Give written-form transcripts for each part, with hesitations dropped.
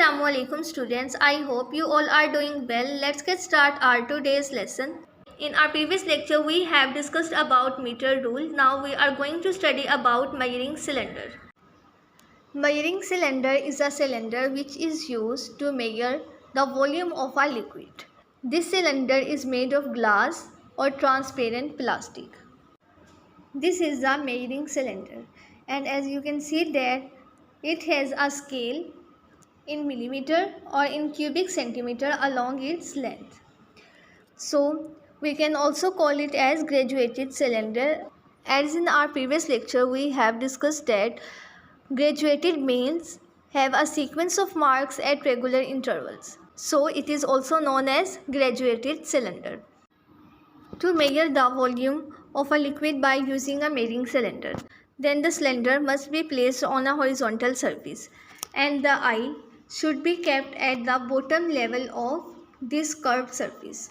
Assalamualaikum students. I hope you all are doing well. Let's get start our today's lesson. In our previous lecture we have discussed about meter rule. Now we are going to study about measuring cylinder. Measuring cylinder is a cylinder which is used to measure the volume of a liquid. This cylinder is made of glass or transparent plastic. This is the measuring cylinder, and as you can see that it has a scale in millimeter or in cubic centimeter along its length. So we can also call it as graduated cylinder. As in our previous lecture we have discussed that graduated means have a sequence of marks at regular intervals. So it is also known as graduated cylinder. To measure the volume of a liquid by using a measuring cylinder, then the cylinder must be placed on a horizontal surface and the eye should be kept at the bottom level of this curved surface.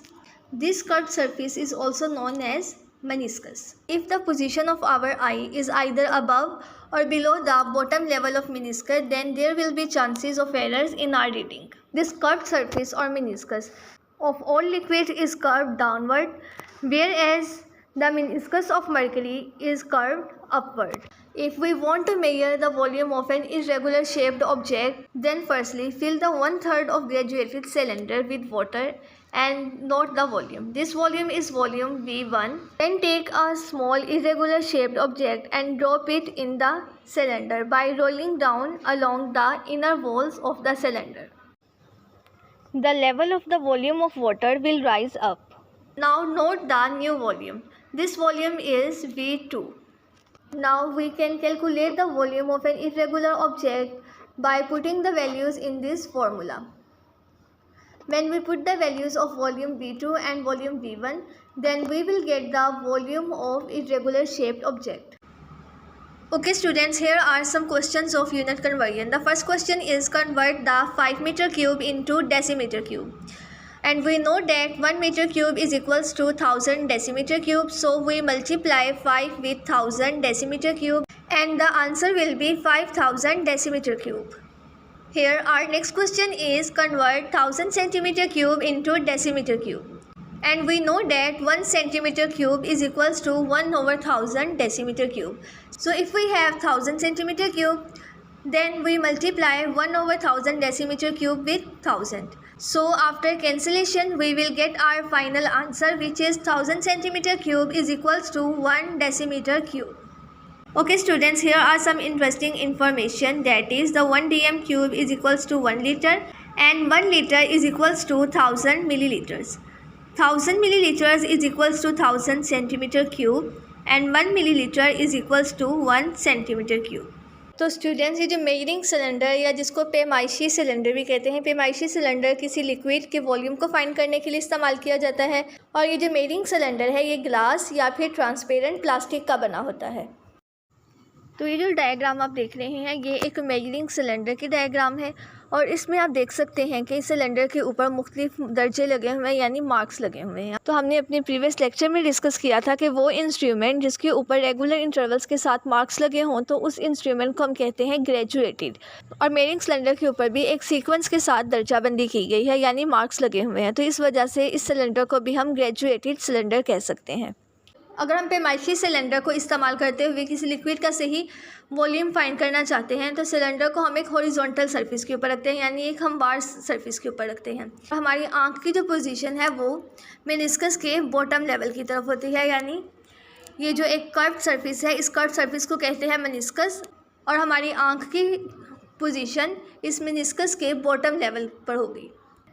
This curved surface is also known as meniscus. If the position of our eye is either above or below the bottom level of meniscus, then there will be chances of errors in our reading. This curved surface or meniscus of all liquid is curved downward, whereas the meniscus of mercury is curved upward. If we want to measure the volume of an irregular shaped object, then firstly fill the 1/3 of graduated cylinder with water and note the volume. This volume is volume V1. Then take a small irregular shaped object and drop it in the cylinder by rolling down along the inner walls of the cylinder. The level of the volume of water will rise up. Now note the new volume. This volume is V2. Now we can calculate the volume of an irregular object by putting the values in this formula. When we put the values of volume V2 and volume V1, then we will get the volume of irregular shaped object. Okay students, here are some questions of unit conversion. The first question is convert the 5 meter cube into decimeter cube. And we know that 1 meter cube is equals to 1000 decimeter cube. So we multiply 5 with 1000 decimeter cube and the answer will be 5000 decimeter cube. Here our next question is convert 1000 centimeter cube into decimeter cube. And we know that 1 centimeter cube is equals to 1/1000 decimeter cube. So if we have 1000 centimeter cube, then we multiply 1/1000 decimeter cube with 1000. So after cancellation we will get our final answer, which is 1000 centimeter cube is equals to 1 decimeter cube. Okay students, here are some interesting information, that is the 1 dm cube is equals to 1 liter and 1 liter is equals to 1000 milliliters. 1000 milliliters is equals to 1000 centimeter cube and 1 milliliter is equals to 1 centimeter cube. तो students, ये जो measuring cylinder या जिसको पैमाइशी cylinder भी कहते हैं, पैमाइशी cylinder किसी liquid के वॉल्यूम को फाइंड करने के लिए इस्तेमाल किया जाता है। और ये जो मेजरिंग सिलेंडर है ये ग्लास या फिर ट्रांसपेरेंट प्लास्टिक का बना होता है। तो ये जो डायग्राम आप देख रहे हैं ये एक मेजरिंग सिलेंडर की डायग्राम है और इसमें आप देख सकते हैं कि इस सिलेंडर के ऊपर मुख्तलिफ दर्जे लगे हुए हैं, यानी मार्क्स लगे हुए हैं। तो हमने अपने प्रीवियस लेक्चर में डिस्कस किया था कि वो इंस्ट्रूमेंट जिसके ऊपर रेगुलर इंटरवल्स के साथ मार्क्स लगे हों तो उस इंस्ट्रूमेंट को हम कहते हैं ग्रेजुएटेड। और मेजरिंग सिलेंडर के ऊपर भी एक सीक्वेंस के साथ दर्जाबंदी की गई है, यानी मार्क्स लगे हुए हैं। तो इस वजह से इस सिलेंडर को भी हम ग्रेजुएटेड सिलेंडर कह सकते हैं। अगर हम पैमाइशी सिलेंडर को इस्तेमाल करते हुए किसी लिक्विड का सही वॉल्यूम फाइंड करना चाहते हैं तो सिलेंडर को हम एक हॉरिजॉन्टल सरफेस के ऊपर रखते हैं, यानी एक हमवार सरफेस के ऊपर रखते हैं। हमारी आंख की जो पोजीशन है वो मेनिस्कस के बॉटम लेवल की तरफ होती है, यानी ये जो एक कर्व्ड सरफेस है इस कर्व्ड सरफेस को कहते हैं मेनिस्कस और हमारी आंख की पोजीशन इस मेनिस्कस के बॉटम लेवल पर होगी।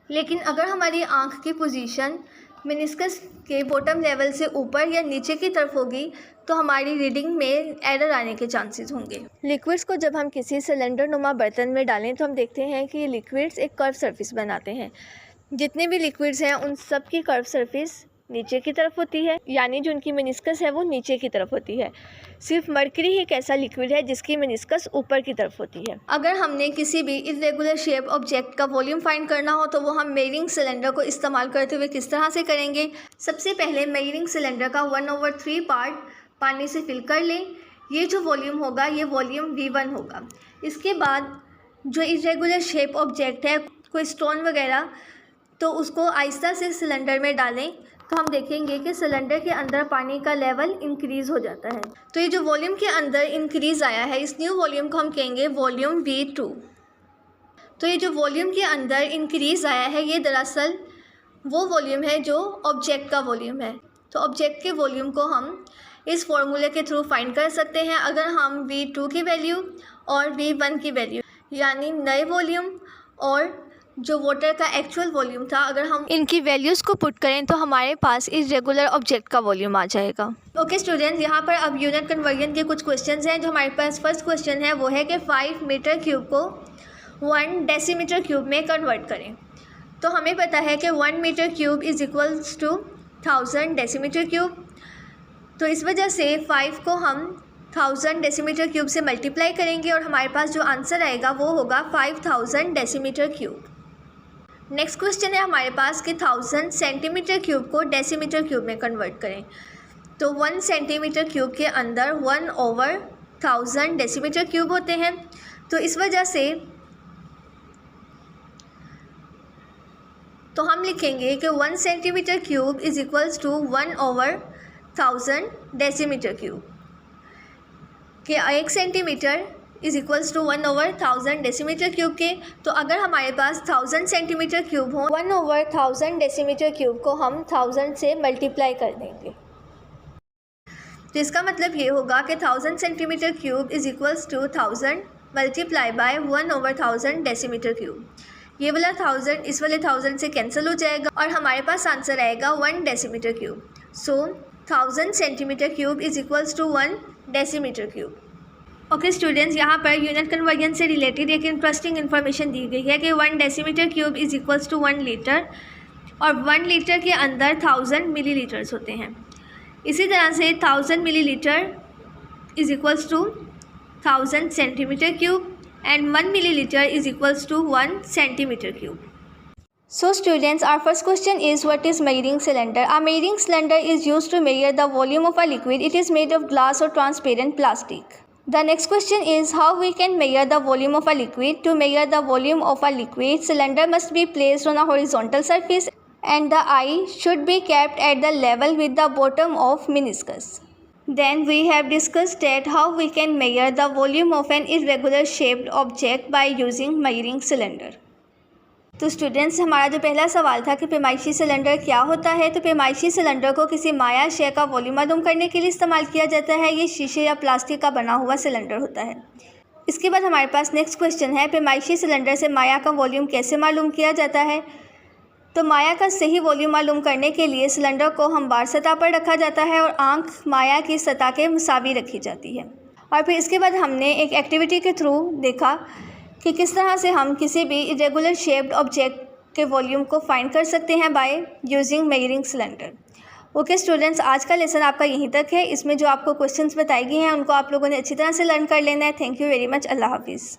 लेकिन अगर हमारी आंख की पोजीशन मेनिस्कस के बॉटम लेवल से ऊपर या नीचे की तरफ होगी तो हमारी रीडिंग में एरर आने के चांसेस होंगे। लिक्विड्स को जब हम किसी सिलेंडर नुमा बर्तन में डालें तो हम देखते हैं कि ये लिक्विड्स एक कर्व सरफेस बनाते हैं। जितने भी लिक्विड्स हैं उन सब की कर्व सरफेस नीचे की तरफ होती है, यानी जो उनकी मेनिस्कस है वो नीचे की तरफ होती है। सिर्फ मरकरी ही एक ऐसा लिक्विड है जिसकी मेनिस्कस ऊपर की तरफ होती है। अगर हमने किसी भी इरेगुलर शेप ऑब्जेक्ट का वॉल्यूम फाइंड करना हो तो वो हम मेजरिंग सिलेंडर को इस्तेमाल करते हुए किस तरह से करेंगे। सबसे पहले मेजरिंग सिलेंडर का 1/3 पार्ट पानी से फिल कर लें। ये जो वॉल्यूम होगा ये वॉल्यूम V1 होगा। इसके बाद जो इरेगुलर शेप ऑब्जेक्ट है, कोई स्टोन वगैरह, तो उसको आहिस्ता से सिलेंडर में डालें तो हम देखेंगे कि सिलेंडर के अंदर पानी का लेवल इंक्रीज़ हो जाता है। तो ये जो वॉल्यूम के अंदर इंक्रीज़ आया है, इस न्यू वॉल्यूम को हम कहेंगे वॉल्यूम V2। तो ये जो वॉल्यूम के अंदर इंक्रीज़ आया है, ये दरअसल वो वॉल्यूम है जो ऑब्जेक्ट का वॉल्यूम है। तो ऑब्जेक्ट के वॉल्यूम को हम इस फॉर्मूले के थ्रू फाइंड कर सकते हैं। अगर हम V2 की वैल्यू और V1 की वैल्यू, यानी नए वॉल्यूम और जो वाटर का एक्चुअल वॉल्यूम था, अगर हम इनकी वैल्यूज़ को पुट करें तो हमारे पास इरेगुलर ऑब्जेक्ट का वॉल्यूम आ जाएगा। ओके स्टूडेंट्स, यहाँ पर अब यूनिट कन्वर्जन के कुछ क्वेश्चंस हैं। जो हमारे पास फर्स्ट क्वेश्चन है वो है कि 5 मीटर क्यूब को 1 डेसीमीटर क्यूब में कन्वर्ट करें। तो हमें पता है कि 1 metre cube is equals to 1000 decimetre cube. तो इस वजह से 5 को हम 1000 डेसीमीटर क्यूब से मल्टीप्लाई करेंगे और हमारे पास जो आंसर आएगा वो होगा 5000 डेसीमीटर क्यूब। नेक्स्ट क्वेश्चन है हमारे पास कि 1000 सेंटीमीटर क्यूब को डेसीमीटर क्यूब में कन्वर्ट करें। तो 1 सेंटीमीटर क्यूब के अंदर 1/1000 डेसीमीटर क्यूब होते हैं। तो इस वजह से तो हम लिखेंगे कि 1 centimetre cube is equals to 1/1000 decimetre cube, कि 1 centimetre is equals to 1/1000 decimetre cube के। तो अगर हमारे पास 1000 सेंटीमीटर क्यूब हो, 1/1000 डेसीमीटर क्यूब को हम 1000 से मल्टीप्लाई कर देंगे। तो इसका मतलब ये होगा कि 1000 centimetre cube is equals to 1000 multiply by 1/1000 decimetre cube. ये वाला 1000 इस वाले 1000 से कैंसिल हो जाएगा और हमारे पास आंसर आएगा 1 decimetre cube. So 1000 centimetre cube is equals to 1 decimetre cube. Okay students, यहाँ पर यूनिट कन्वर्जन से रिलेटेड एक इंटरेस्टिंग इन्फॉर्मेशन दी गई है कि 1 decimetre cube is equals to 1 litre और 1 लीटर के अंदर 1000 मिलीलीटर्स होते हैं। इसी तरह से 1000 millilitre is equals to 1000 centimetre cube and 1 milliliter is equals to 1 centimeter cube. So students, our first question is, what is measuring cylinder? A measuring cylinder is used to measure the volume of a liquid. It is made of glass or transparent plastic. The next question is, how we can measure the volume of a liquid? To measure the volume of a liquid, cylinder must be placed on a horizontal surface and the eye should be kept at the level with the bottom of meniscus. Then we have discussed that how we can measure the volume of an irregular shaped object by using measuring cylinder. तो students, हमारा जो पहला सवाल था कि पैमाइशी cylinder क्या होता है, तो पैमाइशी सिलेंडर को किसी माया शय का वॉल्यूम मालूम करने के लिए इस्तेमाल किया जाता है। ये शीशे या प्लास्टिक का बना हुआ सिलेंडर होता है। इसके बाद हमारे पास नेक्स्ट क्वेश्चन है, पैमाइशी सिलेंडर से माया का वॉल्यूम कैसे मालूम किया जाता है। तो माया का सही वॉल्यूम मालूम करने के लिए सिलेंडर को हमवार सतह पर रखा जाता है और आंख माया की सतह के मुसावी रखी जाती है। और फिर इसके बाद हमने एक एक्टिविटी के थ्रू देखा कि किस तरह से हम किसी भी इरेगुलर शेप्ड ऑब्जेक्ट के वॉल्यूम को फाइंड कर सकते हैं by using measuring cylinder. Okay students, आज का लेसन आपका यहीं तक है। इसमें जो आपको क्वेश्चंस बताए गए हैं उनको आप लोगों ने अच्छी तरह से लर्न कर लेना है। Thank you very much. अल्लाह हाफिज़।